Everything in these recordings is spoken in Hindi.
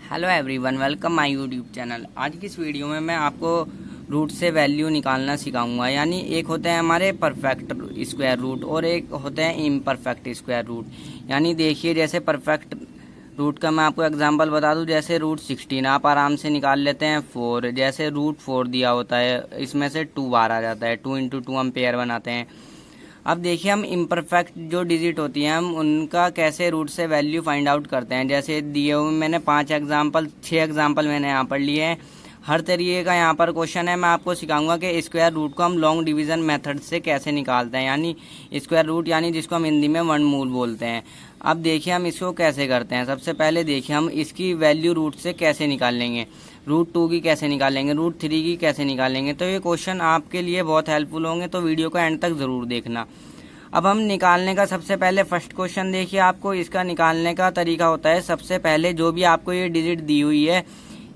Hello everyone, welcome my YouTube channel. आज की इस वीडियो में मैं आपको रूट से वैल्यू निकालना सिखाऊंगा। यानी एक होते हैं हमारे परफेक्ट स्क्वायर रूट और एक होते हैं इम्परफेक्ट स्क्वायर रूट। यानी देखिए, जैसे परफेक्ट रूट का मैं आपको एग्जांपल बता दूं, जैसे रूट 16 आप आराम से निकाल लेते हैं 4। जैसे रूट 4 दिया होता है, इसमें से 2 बाहर आ जाता है, 2 इंटू 2 हम पेयर बनाते हैं। अब देखिए, हम इम्परफेक्ट जो डिजिट होती हैं हम उनका कैसे रूट से वैल्यू फाइंड आउट करते हैं। जैसे दिए हुए मैंने 6 एग्जाम्पल मैंने यहाँ पर लिए हैं। हर तरीके का यहाँ पर क्वेश्चन है। मैं आपको सिखाऊंगा कि स्क्वायर रूट को हम लॉन्ग डिवीजन मेथड से कैसे निकालते हैं, यानी स्क्वायर रूट, यानी जिसको हम हिंदी में वर्गमूल बोलते हैं। अब देखिए हम इसको कैसे करते हैं। सबसे पहले देखिए हम इसकी वैल्यू रूट से कैसे निकालेंगे, रूट 2 की कैसे निकालेंगे, रूट 3 की कैसे निकालेंगे। तो ये क्वेश्चन आपके लिए बहुत हेल्पफुल होंगे, तो वीडियो को एंड तक ज़रूर देखना। अब हम निकालने का सबसे पहले फर्स्ट क्वेश्चन देखिए। आपको इसका निकालने का तरीका होता है, सबसे पहले जो भी आपको ये डिजिट दी हुई है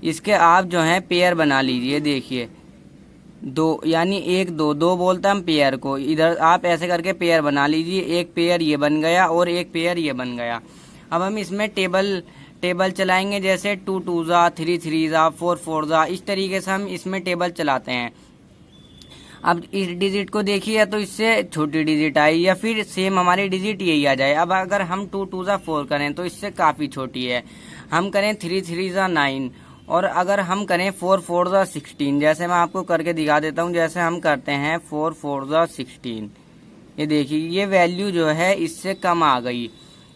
इसके आप जो है पेयर बना लीजिए। देखिए 2 यानी 1 2 2 बोलते हैं हम पेयर को। इधर आप ऐसे करके पेयर बना लीजिए। एक पेयर ये बन गया और एक पेयर ये बन गया। अब हम इसमें टेबल चलाएंगे, जैसे 2 2 जा, 3 3 जा, 4 4 जा। इस तरीके से हम इसमें टेबल चलाते हैं। अब इस डिजिट को देखिए, तो इससे छोटी डिजिट आई या फिर सेम हमारी डिजिट यही आ जाए। अब अगर हम 2 2 जा 4 करें तो इससे काफ़ी छोटी है। हम करें 3 3 जा 9, और अगर हम करें 4 4 जा 16। जैसे मैं आपको करके दिखा देता हूँ। जैसे हम करते हैं 4 4 जा 16, ये देखिए ये वैल्यू जो है इससे कम आ गई,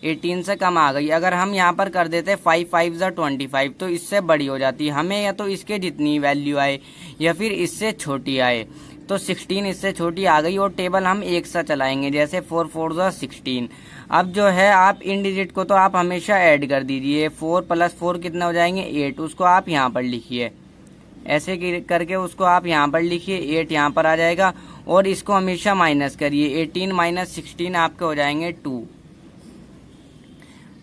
18 से कम आ गई। अगर हम यहाँ पर कर देते 5 5 जा 25, तो इससे बड़ी हो जाती। हमें या तो इसके जितनी वैल्यू आए या फिर इससे छोटी आए। तो 16 इससे छोटी आ गई और टेबल हम एक सा चलाएंगे, जैसे 4 4 जा 16। अब जो है आप इन डिजिट को तो आप हमेशा ऐड कर दीजिए। 4 प्लस 4 कितना हो जाएंगे 8, उसको आप यहाँ पर लिखिए। ऐसे करके उसको आप यहाँ पर लिखिए, 8 यहाँ पर आ जाएगा। और इसको हमेशा माइनस करिए, 18 माइनस 16 आपके हो जाएंगे 2।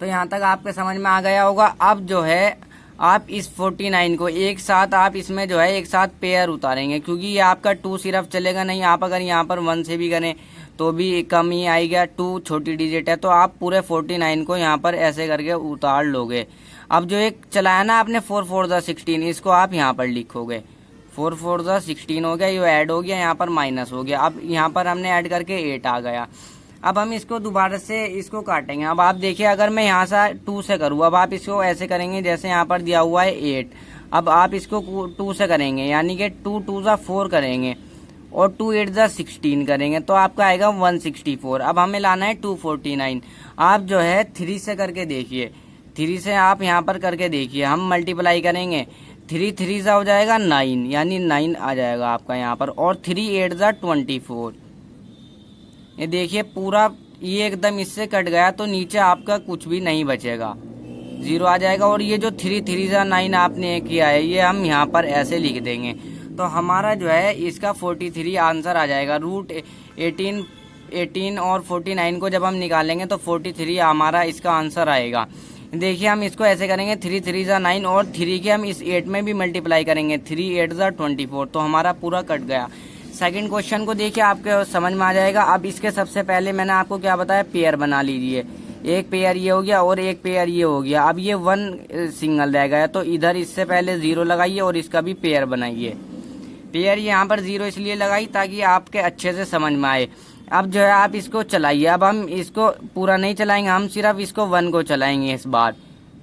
तो यहाँ तक आपके समझ में आ गया होगा। अब जो है आप इस 49 को एक साथ आप इसमें जो है एक साथ पेयर उतारेंगे, क्योंकि ये आपका 2 सिर्फ चलेगा नहीं। आप अगर यहाँ पर 1 से भी करें तो भी कम ही आएगा। 2 छोटी डिजिट है, तो आप पूरे 49 को यहाँ पर ऐसे करके उतार लोगे। अब जो एक चलाया ना आपने 4 4 जा 16, इसको आप यहाँ पर लिखोगे। 4 4 जा 16 हो गया, ये ऐड हो गया, यहाँ पर माइनस हो गया। अब यहाँ पर हमने ऐड करके 8 आ गया। अब हम इसको दोबारा से इसको काटेंगे। अब आप देखिए, अगर मैं यहाँ से 2 से करूँ, अब आप इसको ऐसे करेंगे जैसे यहाँ पर दिया हुआ है 8। अब आप इसको 2 से करेंगे, यानी कि 2 2 जा 4 करेंगे और 2 8 जा 16 करेंगे, तो आपका आएगा 164। अब हमें लाना है 249। आप जो है 3 से करके देखिए, 3 से आप यहाँ पर करके देखिए। हम मल्टीप्लाई करेंगे, 3 3 जा हो जाएगा 9, यानी 9 आ जाएगा आपका यहाँ पर। और 3 8 जा 24। ये देखिए पूरा ये एकदम इससे कट गया, तो नीचे आपका कुछ भी नहीं बचेगा, 0 आ जाएगा। और ये जो 3 3 जा 9 आपने किया है, ये हम यहाँ पर ऐसे लिख देंगे। तो हमारा जो है इसका 43 आंसर आ जाएगा। रूट 18 और 49 को जब हम निकालेंगे तो 43 हमारा इसका आंसर आएगा। देखिए हम इसको ऐसे करेंगे, 3 3 जा 9 और 3 के हम इस 8 में भी मल्टीप्लाई करेंगे, 3 8 जा 24, तो हमारा पूरा कट गया। सेकंड क्वेश्चन को देखिए, आपके समझ में आ जाएगा। अब इसके सबसे पहले मैंने आपको क्या बताया, पेयर बना लीजिए। एक पेयर ये हो गया और एक पेयर ये हो गया। अब ये 1 सिंगल रह गया, तो इधर इससे पहले 0 लगाइए और इसका भी पेयर बनाइए। पेयर यहाँ पर 0 इसलिए लगाई ताकि आपके अच्छे से समझ में आए। अब जो है आप इसको चलाइए। अब हम इसको पूरा नहीं चलाएंगे, हम सिर्फ इसको 1 को चलाएंगे इस बार,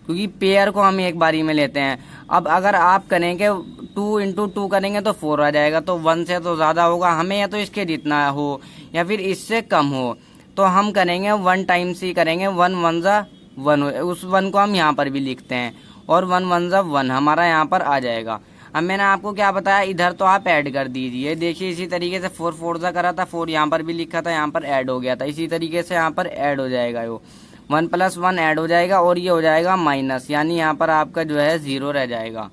क्योंकि पेयर को हम एक बारी में लेते हैं। अब अगर आप करेंगे 2 इंटू 2 करेंगे तो 4 आ जाएगा, तो 1 से तो ज़्यादा होगा। हमें या तो इसके जितना हो या फिर इससे कम हो, तो हम करेंगे 1 टाइम्स ही करेंगे। 1 1 जा 1, उस 1 को हम यहाँ पर भी लिखते हैं, और 1 1 जा 1 हमारा यहाँ पर आ जाएगा। अब मैंने आपको क्या बताया, इधर तो आप ऐड कर दीजिए। देखिए इसी तरीके से 4 4 जा करा था, 4 यहाँ पर भी लिखा था, यहाँ पर ऐड हो गया था। इसी तरीके से यहाँ पर ऐड हो जाएगा, वो 1 प्लस 1 ऐड हो जाएगा और ये हो जाएगा माइनस, यानी यहाँ पर आपका जो है 0 रह जाएगा।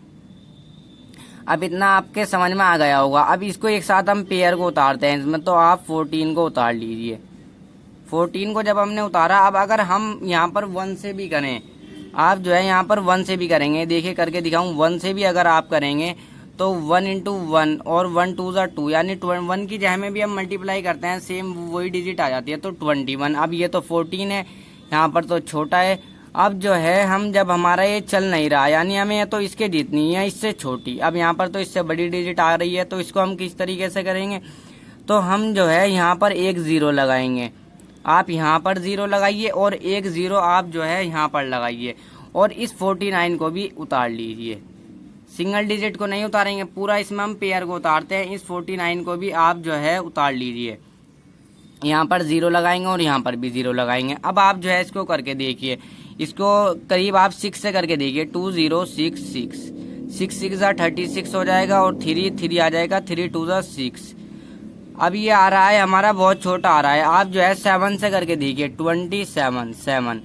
अब इतना आपके समझ में आ गया होगा। अब इसको एक साथ हम पेयर को उतारते हैं इसमें, तो आप 14 को उतार लीजिए। 14 को जब हमने उतारा, अब अगर हम यहाँ पर 1 से भी करें, आप जो है यहाँ पर 1 से भी करेंगे, देखिए करके दिखाऊं। 1 से भी अगर आप करेंगे तो 1 इंटू 1 और 1 2 जा 2, यानी 1 की जगह में भी हम मल्टीप्लाई करते हैं, सेम वही डिजिट आ जाती है, तो 21। अब ये तो 14 है, यहाँ पर तो छोटा है। अब जो है हम जब हमारा ये चल नहीं रहा यानी हमें तो इसके जितनी है इससे छोटी, अब यहाँ पर तो इससे बड़ी डिजिट आ रही है, तो इसको हम किस तरीके से करेंगे, तो हम जो है यहाँ पर एक ज़ीरो लगाएंगे। आप यहाँ पर ज़ीरो लगाइए और एक ज़ीरो आप जो है यहाँ पर लगाइए और इस 49 को भी उतार लीजिए। सिंगल डिजिट को नहीं उतारेंगे, पूरा इसमें हम पेयर को उतारते हैं। इस 49 को भी आप जो है उतार लीजिए। यहाँ पर ज़ीरो लगाएंगे और यहाँ पर भी ज़ीरो लगाएंगे। अब आप जो है इसको करके देखिए, इसको करीब आप 6 से करके देखिए। 2066 6 6 36 हो जाएगा और 3 3 आ जाएगा, 3 2 6। अब ये आ रहा है हमारा बहुत छोटा आ रहा है। आप जो है 7 से करके देखिए, 27 7।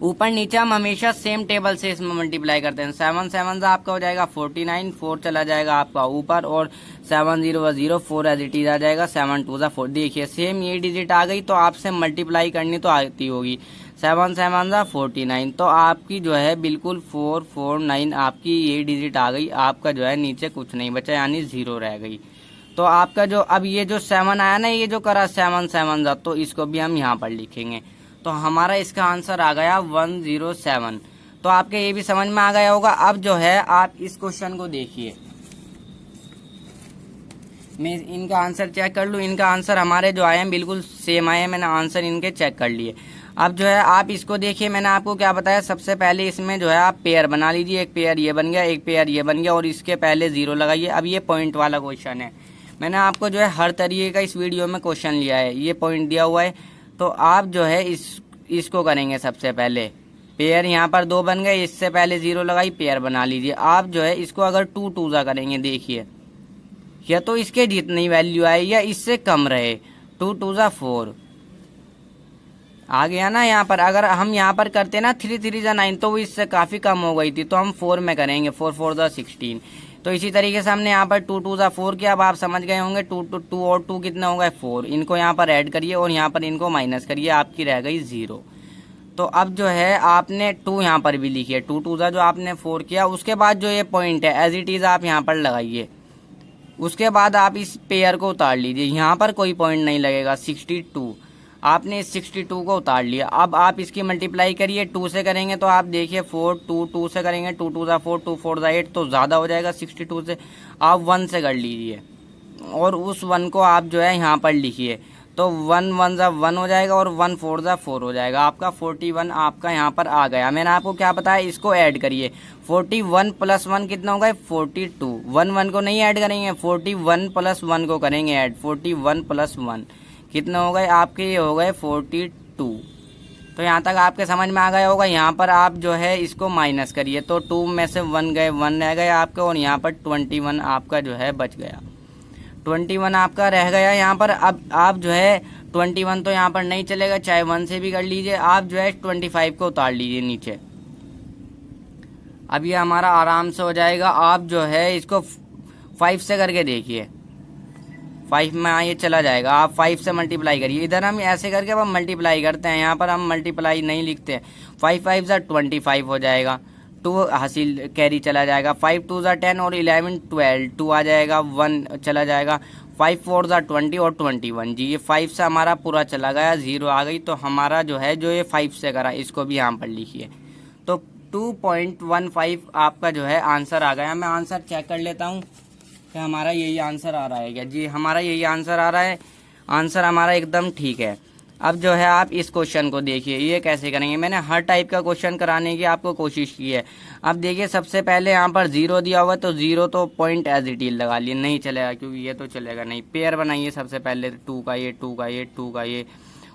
ऊपर नीचे हम हमेशा सेम टेबल से इसमें मल्टीप्लाई करते हैं। 7 7 आपका हो जाएगा 49, 4 चला जाएगा आपका ऊपर और 7 0 0 4 एज इट इज आ जाएगा। 7 2 4 देखिए सेम ये डिजिट आ गई, तो आपसे मल्टीप्लाई करनी तो आती होगी। 7 7 49, तो आपकी जो है बिल्कुल 449 आपकी ये डिजिट आ गई। आपका जो है नीचे कुछ नहीं बचा यानी 0 रह गई। तो आपका जो अब ये जो 7 आया ना, ये जो करा 7 7 तो इसको भी हम यहाँ पर लिखेंगे। तो हमारा इसका आंसर आ गया 107। तो आपके ये भी समझ में आ गया होगा। अब जो है आप इस क्वेश्चन को देखिए, मैं इनका आंसर चेक कर लूँ। इनका आंसर हमारे जो आए हैं बिल्कुल सेम आए हैं, मैंने आंसर इनके चेक कर लिए। अब जो है आप इसको देखिए, मैंने आपको क्या बताया, सबसे पहले इसमें जो है आप पेयर बना लीजिए। एक पेयर ये बन गया, एक पेयर ये बन गया और इसके पहले ज़ीरो लगाइए। अब ये पॉइंट वाला क्वेश्चन है, मैंने आपको जो है हर तरीके का इस वीडियो में क्वेश्चन लिया है। ये पॉइंट दिया हुआ है, तो आप जो है इसको करेंगे। सबसे पहले पेयर यहाँ पर 2 बन गए, इससे पहले 0 लगाई, पेयर बना लीजिए। आप जो है इसको अगर 2 2 करेंगे, देखिए या तो इसके जितनी वैल्यू आए या इससे कम रहे। 2 2 4 आ गया ना। यहाँ पर अगर हम यहाँ पर करते ना 3 3 9, तो वो इससे काफ़ी कम हो गई थी, तो हम 4 में करेंगे। 4 4 16। तो इसी तरीके से हमने यहाँ पर 2 2 4 किया। अब आप समझ गए होंगे 2 2 2 और 2 कितना हो गए 4। इनको यहाँ पर ऐड करिए और यहाँ पर इनको माइनस करिए, आपकी रह गई 0। तो अब जो है आपने 2 यहाँ पर भी लिखिए। 2 2 जो आपने 4 किया, उसके बाद जो ये पॉइंट है एज इट इज़ आप यहाँ पर लगाइए। उसके बाद आप इस पेयर को उतार लीजिए, यहाँ पर कोई पॉइंट नहीं लगेगा। 62 आपने इस 62 को उतार लिया। अब आप इसकी मल्टीप्लाई करिए, 2 से करेंगे तो आप देखिए 4 2 2 से करेंगे, 2 2 4 2 4 8, तो ज़्यादा हो जाएगा 62 से। आप 1 से कर लीजिए और उस 1 को आप जो है यहाँ पर लिखिए। तो 1 1 1 हो जाएगा और 1 4 4 हो जाएगा। आपका 41 आपका यहाँ पर आ गया। मैंने आपको क्या बताया, इसको ऐड करिए। 41 + 1 कितना होगा 42। 1 1 को नहीं ऐड करेंगे, 41 + 1 को करेंगे ऐड। 41 + 1 कितना हो गए आपके, ये हो गए 42। तो यहाँ तक आपके समझ में आ गया होगा। यहाँ पर आप जो है इसको माइनस करिए, तो 2 में से 1 गए, 1 रह गए आपके, और यहाँ पर 21 आपका जो है बच गया। 21 आपका रह गया यहाँ पर। अब आप जो है 21 तो यहाँ पर नहीं चलेगा, चाहे 1 से भी कर लीजिए। आप जो है 25 को उतार लीजिए नीचे। अब ये हमारा आराम से हो जाएगा। आप जो है इसको 5 से करके देखिए, 5 में ये चला जाएगा। आप 5 से मल्टीप्लाई करिए। इधर हम ऐसे करके अब हम मल्टीप्लाई करते हैं, यहाँ पर हम मल्टीप्लाई नहीं लिखते। 5 5 25 हो जाएगा। 2 हासिल कैरी चला जाएगा। 5 2 10 और 11 12, 2 आ जाएगा, 1 चला जाएगा। 5 4 20 और 21 जी, ये 5 से हमारा पूरा चला गया, 0 आ गई। तो हमारा जो है जो ये 5 से करा, इसको भी यहाँ पर लिखिए। तो 2.15 आपका जो है आंसर आ गया। मैं आंसर चेक कर लेता हूँ कि हमारा यही आंसर आ रहा है क्या। जी हमारा यही आंसर आ रहा है। आंसर हमारा एकदम ठीक है। अब जो है आप इस क्वेश्चन को देखिए, ये कैसे करेंगे। मैंने हर टाइप का क्वेश्चन कराने की आपको कोशिश की है। अब देखिए सबसे पहले यहाँ पर 0 दिया हुआ है, तो 0 तो पॉइंट एज इट इज लगा लिए, नहीं चलेगा क्योंकि ये तो चलेगा नहीं। पेयर बनाइए सबसे पहले, 2 का ये 2 का ये 2 का ये,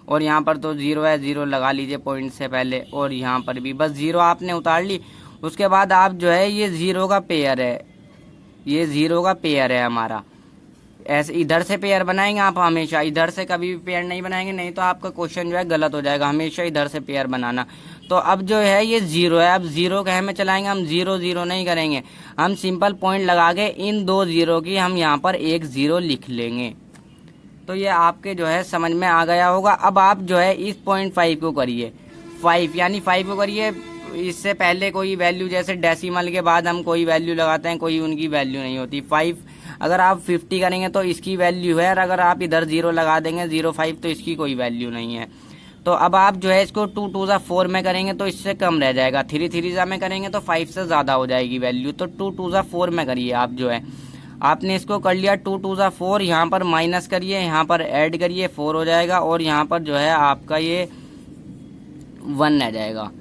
और यहाँ पर तो 0 है, 0 लगा लीजिए पॉइंट से पहले, और यहाँ पर भी बस 0 आपने उतार ली। उसके बाद आप जो है ये 0 का पेयर है, ये 0 का पेयर है हमारा। ऐसे इधर से पेयर बनाएंगे आप, हमेशा इधर से कभी भी पेयर नहीं बनाएंगे, नहीं तो आपका क्वेश्चन जो है गलत हो जाएगा। हमेशा इधर से पेयर बनाना। तो अब जो है ये 0 है, अब 0 कहे में चलाएंगे हम, 0 0 नहीं करेंगे, हम सिंपल पॉइंट लगा के इन 2 0 की हम यहाँ पर एक 0 लिख लेंगे। तो ये आपके जो है समझ में आ गया होगा। अब आप जो है इस 0.5 को करिए, 5 यानी 5 को करिए। इससे पहले कोई वैल्यू, जैसे डेसिमल के बाद हम कोई वैल्यू लगाते हैं, कोई उनकी वैल्यू नहीं होती। 5 अगर आप 50 करेंगे तो इसकी वैल्यू है, और अगर आप इधर 0 लगा देंगे 05 तो इसकी कोई वैल्यू नहीं है। तो अब आप जो है इसको 2 2 4 में करेंगे तो इससे कम रह जाएगा, 3 3 में करेंगे तो 5 से ज़्यादा हो जाएगी वैल्यू। तो 2 2 4 में करिए आप जो है, आपने इसको कर लिया 2 2 4, यहाँ पर माइनस करिए, यहाँ पर ऐड करिए 4 हो जाएगा, और यहाँ पर जो है आपका ये 1 रह जाएगा,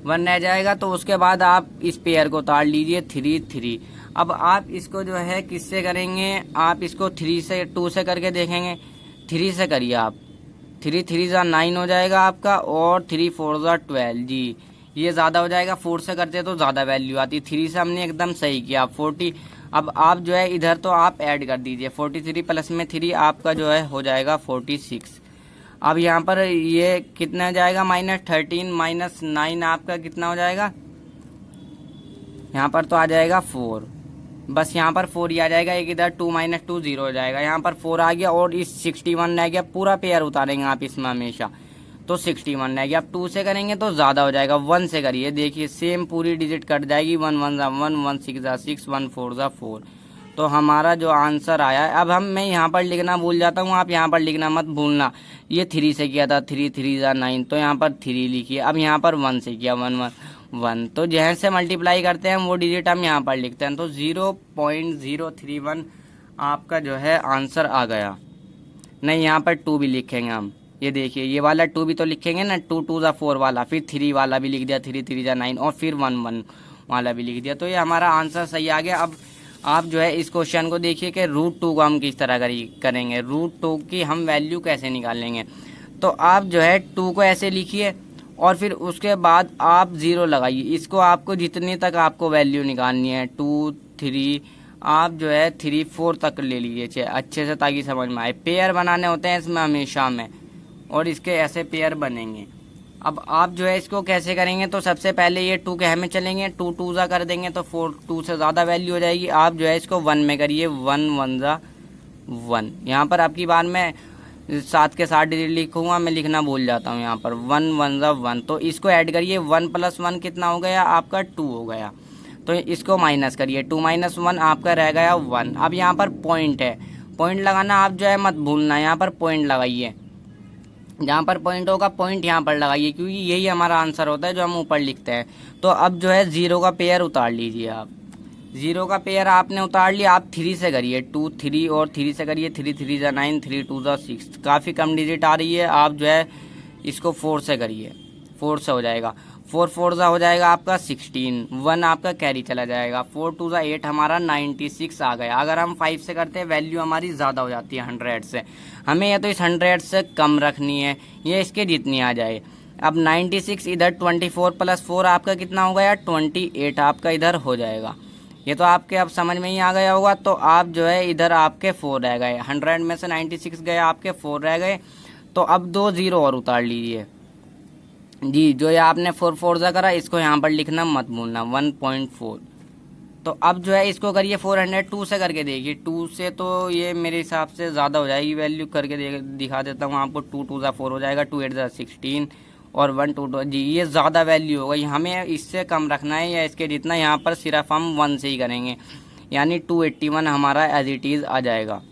1 रह जाएगा। तो उसके बाद आप इस पेयर को उतार लीजिए 3 3। अब आप इसको जो है किससे करेंगे, आप इसको 3 से 2 से करके देखेंगे, 3 से करिए आप, 3 3 9 हो जाएगा आपका, और 3 4 12 जी, ये ज़्यादा हो जाएगा, 4 से करते तो ज़्यादा वैल्यू आती, 3 से हमने एकदम सही किया 40। अब आप जो है इधर तो आप ऐड कर दीजिए, 43 प्लस में 3 आपका जो है हो जाएगा 46। अब यहाँ पर ये कितना जाएगा, -13 -9 आपका कितना हो जाएगा, यहाँ पर तो आ जाएगा 4, बस यहाँ पर 4 ही आ जाएगा, एक इधर 2 -2 0 हो जाएगा, यहाँ पर 4 आ गया, और इस 61 रह गया, पूरा पेयर उतारेंगे आप इसमें हमेशा, तो 61 रह गया। अब 2 से करेंगे तो ज़्यादा हो जाएगा, 1 से करिए, देखिए सेम पूरी डिजिट कट जाएगी, 1 1 1 1 6 6 1 4 4। तो हमारा जो आंसर आया है, अब मैं यहाँ पर लिखना भूल जाता हूँ, आप यहाँ पर लिखना मत भूलना, ये 3 से किया था, 3 3 9, तो यहाँ पर 3 लिखिए। अब यहाँ पर 1 से किया, 1 1 1, तो जैसे से मल्टीप्लाई करते हैं वो डिजिट हम यहाँ पर लिखते हैं, तो 0.031 आपका जो है आंसर आ गया। नहीं, यहाँ पर 2 भी लिखेंगे हम, ये देखिए ये वाला 2 भी तो लिखेंगे ना, 2 2 4 वाला, फिर 3 वाला भी लिख दिया, 3 3 9, और फिर 1 1 वाला भी लिख दिया, तो ये हमारा आंसर सही आ गया। अब आप जो है इस क्वेश्चन को देखिए कि √2 को हम किस तरह करेंगे, √2 की हम वैल्यू कैसे निकालेंगे। तो आप जो है 2 को ऐसे लिखिए, और फिर उसके बाद आप 0 लगाइए, इसको आपको जितने तक आपको वैल्यू निकालनी है, 2 3, आप जो है 3 4 तक ले लीजिए अच्छे से, ताकि समझ में आए। पेयर बनाने होते हैं इसमें हमेशा में, और इसके ऐसे पेयर बनेंगे। अब आप जो है इसको कैसे करेंगे, तो सबसे पहले ये 2 के हमें चलेंगे, 2 2 कर देंगे तो 4 2 से ज़्यादा वैल्यू हो जाएगी। आप जो है इसको 1 में करिए, 1 1 1, यहाँ पर आपकी बार में 7 के 7 डिजिट लिखूंगा, मैं लिखना भूल जाता हूँ, यहाँ पर 1 1 1, तो इसको ऐड करिए, 1 + 1 कितना हो गया आपका, 2 हो गया, तो इसको माइनस करिए, 2 - 1 आपका रह गया 1। अब यहाँ पर पॉइंट है, पॉइंट लगाना आप जो है मत भूलना, यहाँ पर पॉइंट लगाइए, जहाँ पर पॉइंट होगा पॉइंट यहाँ पर लगाइए, क्योंकि यही हमारा आंसर होता है जो हम ऊपर लिखते हैं। तो अब जो है 0 का पेयर उतार लीजिए आप, 0 का पेयर आपने उतार लिया, आप 3 से करिए, 2 3 और 3 से करिए, 3 3 9, 3 2 6, काफ़ी कम डिजिट आ रही है, आप जो है इसको 4 से करिए, 4 से हो जाएगा, 4 4 हो जाएगा आपका 16, 1 आपका कैरी चला जाएगा, 4 2 8 हमारा 96 आ गया। अगर हम 5 से करते हैं वैल्यू हमारी ज़्यादा हो जाती है 100 से, हमें या तो इस 100 से कम रखनी है, ये इसके जितनी आ जाए। अब 96 इधर 24 + 4 आपका कितना हो गया, 28 आपका इधर हो जाएगा। ये तो आपके अब समझ में ही आ गया होगा। तो आप जो है इधर आपके 4 रह गए, 100 में से 96 गए, आपके 4 रह गए। तो अब 2 0 और उतार लीजिए जी, जो ये आपने 4 4 करा, इसको यहाँ पर लिखना मत भूलना, 1.4। तो अब जो है इसको करिए 402 से करके देखिए, 2 से तो ये मेरे हिसाब से ज़्यादा हो जाएगी वैल्यू, करके दिखा देता हूँ आपको। 2 2 4 हो जाएगा, 2 8 16, और 1 2 2 जी, ये ज़्यादा वैल्यू हो गई, हमें इससे कम रखना है या इसके जितना। यहाँ पर सिर्फ हम 1 से ही करेंगे, यानी 281 हमारा एज इट इज़ आ जाएगा।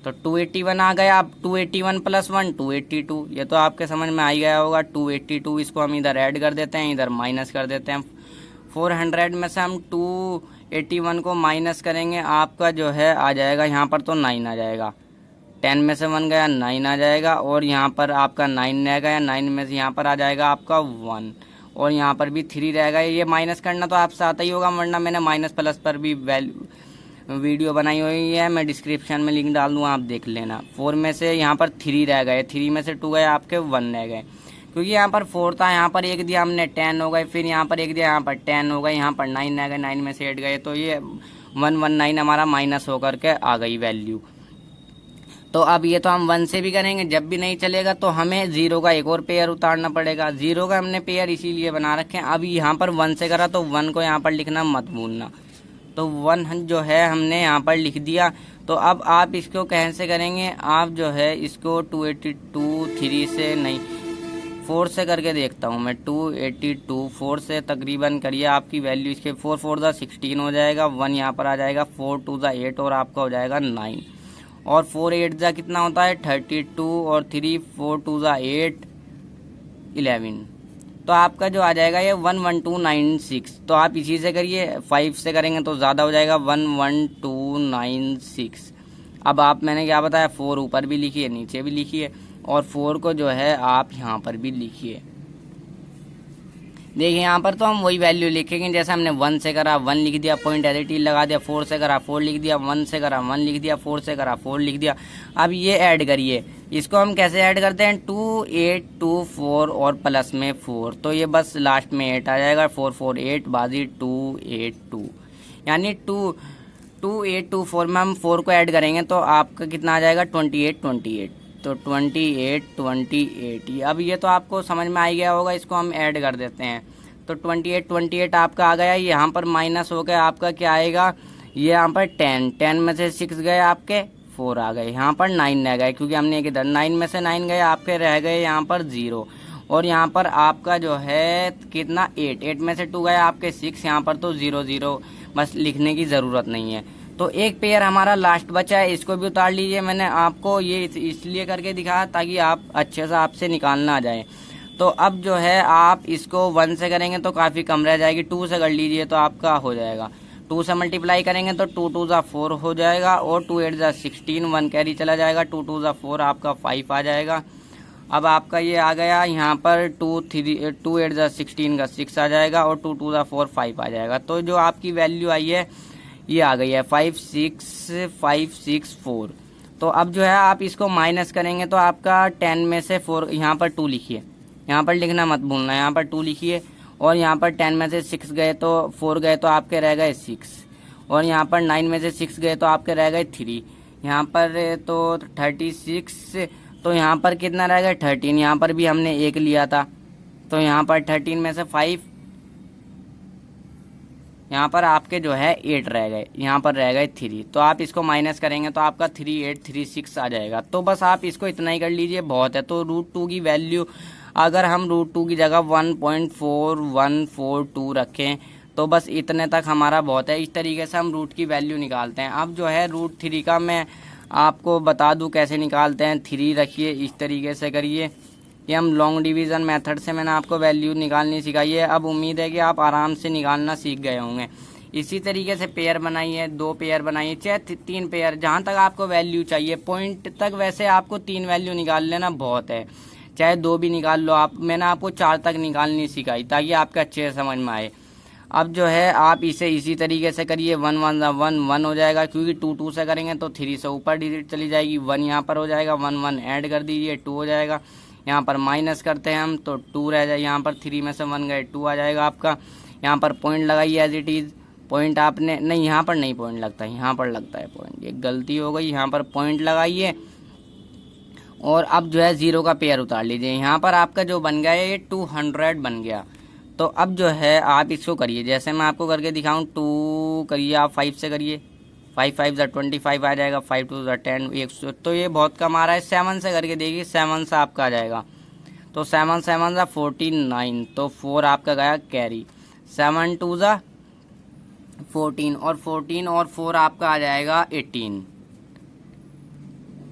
तो 281 आ गया। अब 281 + 1 282, ये तो आपके समझ में आ ही गया होगा। 282 इसको हम इधर ऐड कर देते हैं, इधर माइनस कर देते हैं। 400 में से हम 281 को माइनस करेंगे, आपका जो है आ जाएगा यहाँ पर तो 9 आ जाएगा। 10 में से 1 गया, 9 आ जाएगा, और यहाँ पर आपका 9 रह गया, 9 में से यहाँ पर आ जाएगा आपका 1, और यहाँ पर भी 3 रह गया। ये माइनस करना तो आपसे आता ही होगा, वरना मैंने माइनस प्लस पर भी वीडियो बनाई हुई है, मैं डिस्क्रिप्शन में लिंक डाल दूँगा, आप देख लेना। 4 में से यहाँ पर 3 रह गए, 3 में से 2 गए, आपके 1 रह गए, क्योंकि यहाँ पर 4 था, यहाँ पर 1 दिया हमने 10 हो गए, फिर यहाँ पर 1 दिया, यहाँ पर 10 हो गए, यहाँ पर 9 रह गए, 9 में से 8 गए, तो ये 119 हमारा माइनस होकर के आ गई वैल्यू। तो अब ये तो हम 1 से भी करेंगे, जब भी नहीं चलेगा तो हमें 0 का एक और पेयर उतारना पड़ेगा। 0 का हमने पेयर इसीलिए बना रखे हैं। अब यहाँ पर 1 से करा तो 1 को यहाँ पर लिखना मत भूलना, तो 1 जो है हमने यहाँ पर लिख दिया। तो अब आप इसको कैसे करेंगे, आप जो है इसको 282 3 से नहीं 4 से करके देखता हूँ मैं। 282 4 से तकरीबन करिए, आपकी वैल्यू इसके 4 4 16 हो जाएगा, 1 यहाँ पर आ जाएगा, 4 2 8 और आपका हो जाएगा 9, और 4 8 कितना होता है 32, और 3 4 2 8 11, तो आपका जो आ जाएगा ये 11296। तो आप इसी से करिए, 5 से करेंगे तो ज़्यादा हो जाएगा 11296। अब आप मैंने क्या बताया, 4 ऊपर भी लिखिए नीचे भी लिखिए और 4 को जो है आप यहाँ पर भी लिखिए। देखिए यहाँ पर तो हम वही वैल्यू लिखेंगे जैसे हमने 1 से करा 1 लिख दिया, पॉइंट एडिटिव लगा दिया, 4 से करा 4 लिख दिया, 1 से करा 1 लिख दिया, 4 से करा 4 लिख दिया। अब ये ऐड करिए, इसको हम कैसे ऐड करते हैं, 2 8 2 4 और प्लस में 4, तो ये बस लास्ट में 8 आ जाएगा, 4 4 8 बाजी 2 8 2, यानी 2 8 2 4 में हम 4 को ऐड करेंगे तो आपका कितना आ जाएगा 28 28, तो 28 28। अब ये तो आपको समझ में आ गया होगा, इसको हम ऐड कर देते हैं तो 28 28 आपका आ गया। यहाँ पर माइनस हो गया आपका क्या आएगा, ये यहाँ पर 10 में से 6 गए आपके 4 आ गए, यहाँ पर 9 रह गए क्योंकि हमने एक इधर 9 में से 9 गए आपके रह गए यहाँ पर 0, और यहाँ पर आपका जो है कितना 8 में से 2 गए आपके 6, यहाँ पर तो 0 0 बस लिखने की ज़रूरत नहीं है। तो एक पेयर हमारा लास्ट बचा है, इसको भी उतार लीजिए। मैंने आपको ये इसलिए करके दिखाया ताकि आप अच्छे से आपसे निकालना आ जाए। तो अब जो है आप इसको 1 से करेंगे तो काफ़ी कम रह जाएगी, 2 से कर लीजिए तो आपका हो जाएगा, 2 से मल्टीप्लाई करेंगे तो 2 2 4 हो जाएगा और 2 8 16, 1 कैरी चला जाएगा, 2 2 4 आपका 5 आ जाएगा। अब आपका ये आ गया यहाँ पर 2 8 16 का 6 आ जाएगा और 2 2 4 5 आ जाएगा। तो जो आपकी वैल्यू आई है ये आ गई है 56564। तो अब जो है आप इसको माइनस करेंगे तो आपका 10 में से 4, यहाँ पर 2 लिखिए, यहाँ पर लिखना मत भूलना, यहाँ पर 2 लिखिए, और यहाँ पर 10 में से 6 गए तो 4 गए तो आपके रह गए 6, और यहाँ पर 9 में से 6 गए तो आपके रह गए 3, यहाँ पर तो 36, तो यहाँ पर कितना रह गया 13, यहाँ पर भी हमने 1 लिया था तो यहाँ पर 13 में से 5, यहाँ पर आपके जो है 8 रह गए, यहाँ पर रह गए 3, तो आप इसको माइनस करेंगे तो आपका 3836 आ जाएगा। तो बस आप इसको इतना ही कर लीजिए, बहुत है। तो √2 की वैल्यू अगर हम √2 की जगह 1.4142 रखें तो बस इतने तक हमारा बहुत है। इस तरीके से हम रूट की वैल्यू निकालते हैं। अब जो है √3 का मैं आपको बता दूं कैसे निकालते हैं। 3 रखिए, इस तरीके से करिए, ये हम लॉन्ग डिवीज़न मेथड से मैंने आपको वैल्यू निकालनी सिखाई है। अब उम्मीद है कि आप आराम से निकालना सीख गए होंगे। इसी तरीके से पेयर बनाइए, 2 पेयर बनाइए, चाहे 3 पेयर, जहाँ तक आपको वैल्यू चाहिए पॉइंट तक। वैसे आपको 3 वैल्यू निकाल लेना बहुत है, चाहे 2 भी निकाल लो आप। मैंने आपको 4 तक निकालनी सिखाई ताकि आपके अच्छे से समझ में आए। अब जो है आप इसे इसी तरीके से करिए, 1 1 1 1 हो जाएगा, क्योंकि 2 2 से करेंगे तो 3 से ऊपर डिजिट चली जाएगी, 1 यहाँ पर हो जाएगा, 1 1 ऐड कर दीजिए 2 हो जाएगा। यहाँ पर माइनस करते हैं हम तो 2 रह जाए, यहाँ पर 3 में से 1 गए 2 आ जाएगा आपका। यहाँ पर पॉइंट लगाइए एज इट इज़, पॉइंट आपने नहीं, यहाँ पर नहीं पॉइंट लगता है, यहाँ पर लगता है पॉइंट, ये गलती हो गई। यहाँ पर पॉइंट लगाइए और अब जो है 0 का पेयर उतार लीजिए। यहाँ पर आपका जो बन गया ये 200 बन गया। तो अब जो है आप इसको करिए जैसे मैं आपको करके दिखाऊं। 2 करिए आप 5 से करिए, 5 5 25 आ जाएगा, 5 2 10 100, तो ये बहुत कम आ रहा है। 7 से करके देखिए, 7 से आपका आ जाएगा, तो 7 7 49, तो 4 आपका गया कैरी, 7 2 14 और 14 और 4 आपका आ जाएगा 18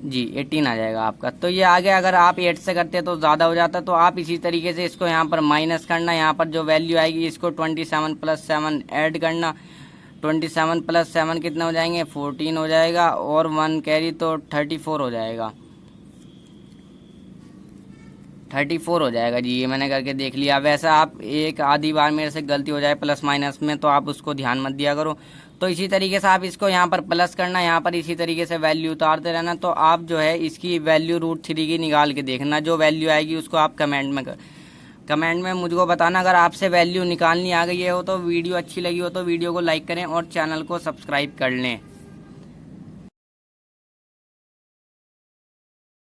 जी, 18 आ जाएगा आपका। तो ये आगे अगर आप 8 से करते तो ज़्यादा हो जाता। तो आप इसी तरीके से इसको यहाँ पर माइनस करना, यहाँ पर जो वैल्यू आएगी इसको 27 + 7 ऐड करना। 27 + 7 कितना हो जाएंगे, 14 हो जाएगा, और 1 कैरी तो 34 हो जाएगा, 34 हो जाएगा जी। ये मैंने करके देख लिया। वैसा आप एक आधी बार मेरे से गलती हो जाए प्लस माइनस में तो आप उसको ध्यान मत दिया करो। तो इसी तरीके से आप इसको यहाँ पर प्लस करना, यहाँ पर इसी तरीके से वैल्यू उतारते रहना। तो आप जो है इसकी वैल्यू √3 की निकाल के देखना, जो वैल्यू आएगी उसको आप कमेंट में मुझको बताना। अगर आपसे वैल्यू निकालनी आ गई हो तो वीडियो अच्छी लगी हो तो वीडियो को लाइक करें और चैनल को सब्सक्राइब कर लें।